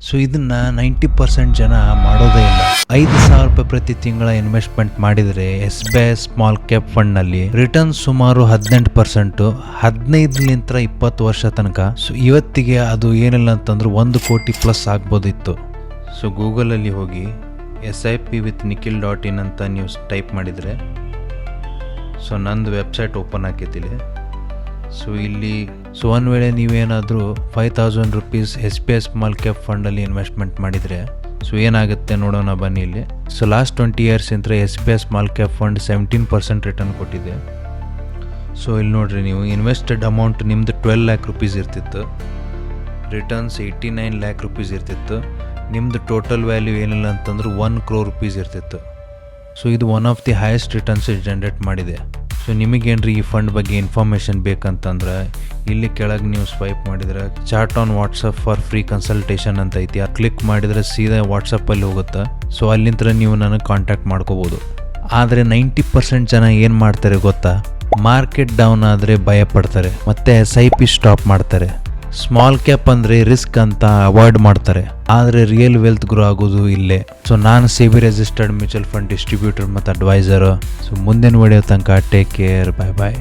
So ಇದನ್ನ 90% ಜನ ಮಾಡೋದೇ ಇಲ್ಲ. 5,000 ರೂಪಾಯಿ ಪ್ರತಿ ತಿಂಗಳ ಇನ್ವೆಸ್ಟ್ಮೆಂಟ್ ಮಾಡಿದರೆ SBI ಸ್ಮಾಲ್ ಕ್ಯಾಪ್ ಫಂಡ್ನಲ್ಲಿ ರಿಟರ್ನ್ ಸುಮಾರು 18%, 15 20 ವರ್ಷ ತನಕ. ಸೊ ಇವತ್ತಿಗೆ ಅದು ಏನಿಲ್ಲ ಅಂತಂದ್ರೆ 1 ಕೋಟಿ ಪ್ಲಸ್ ಆಗ್ಬೋದಿತ್ತು. ಸೊ ಗೂಗಲಲ್ಲಿ ಹೋಗಿ SIPwithNikhil.in ಅಂತ ನೀವು ಟೈಪ್ ಮಾಡಿದರೆ ಸೊ ನಂದು ವೆಬ್ಸೈಟ್ ಓಪನ್ ಆಕೈತಿಲ್ಲಿ. ಸೊ ಇಲ್ಲಿ ಒಂದು ವೇಳೆ ನೀವೇನಾದರೂ 5,000 ರೂಪೀಸ್ SBI ಸ್ಮಾಲ್ ಕ್ಯಾಪ್ ಫಂಡಲ್ಲಿ ಇನ್ವೆಸ್ಟ್ಮೆಂಟ್ ಮಾಡಿದರೆ ಸೊ ಏನಾಗುತ್ತೆ ನೋಡೋಣ ಬನ್ನಿ ಇಲ್ಲಿ. ಸೊ ಲಾಸ್ಟ್ 20 ಇಯರ್ಸ್ ಇಂದ SBI small cap fund 17% return ಕೊಟ್ಟಿದೆ. ಸೊ ಇಲ್ಲಿ ನೋಡ್ರಿ, ನೀವು ಇನ್ವೆಸ್ಟೆಡ್ ಅಮೌಂಟ್ ನಿಮ್ಮದು 12 lakh ರೂಪೀಸ್ ಇರ್ತಿತ್ತು, ರಿಟರ್ನ್ಸ್ 89 lakh ರೂಪೀಸ್ ಇರ್ತಿತ್ತು, ನಿಮ್ಮದು ಟೋಟಲ್ ವ್ಯಾಲ್ಯೂ ಏನಿಲ್ಲ ಅಂತಂದ್ರೆ 1 crore ರೂಪೀಸ್ ಇರ್ತಿತ್ತು. ಸೊ ಇದು one of the highest returns generate ಮಾಡಿದೆ. ಸೊ ನಿಮಗೇನ್ರಿ ಈ ಫಂಡ್ ಬಗ್ಗೆ ಇನ್ಫಾರ್ಮೇಷನ್ ಬೇಕಂತಂದ್ರೆ ಇಲ್ಲಿ ಕೆಳಗೆ ನೀವು ಸ್ವೈಪ್ ಮಾಡಿದರೆ chat on WhatsApp for free consultation ಅಂತ ಐತಿ. ಅದು ಕ್ಲಿಕ್ ಮಾಡಿದರೆ ಸೀದಾ ವಾಟ್ಸಪ್ಪಲ್ಲಿ ಹೋಗುತ್ತೆ. ಸೊ ಅಲ್ಲಿಂದ ನೀವು ನನಗೆ ಕಾಂಟ್ಯಾಕ್ಟ್ ಮಾಡ್ಕೋಬೋದು. ಆದರೆ 90% ಜನ ಏನು ಮಾಡ್ತಾರೆ ಗೊತ್ತಾ, ಮಾರ್ಕೆಟ್ ಡೌನ್ ಆದರೆ ಭಯ ಪಡ್ತಾರೆ ಮತ್ತು SIP ಸ್ಟಾಪ್ ಮಾಡ್ತಾರೆ. ಸ್ಮಾಲ್ ಕ್ಯಾಪ್ ಅಂದರೆ ರಿಸ್ಕ್ ಅಂತ ಅವಾಯ್ಡ್ ಮಾಡ್ತಾರೆ. ಆದರೆ ರಿಯಲ್ ವೆಲ್ತ್ ಗ್ರೋ ಆಗೋದು ಇಲ್ಲೇ. ಸೊ ನಾನು SEBI registered mutual fund distributor ಮತ್ತು ಅಡ್ವೈಸರ್. ಸೊ ಮುಂದಿನ ವಿಡಿಯೋ ತನಕ ಟೇಕ್ ಕೇರ್, ಬಾಯ್ ಬಾಯ್.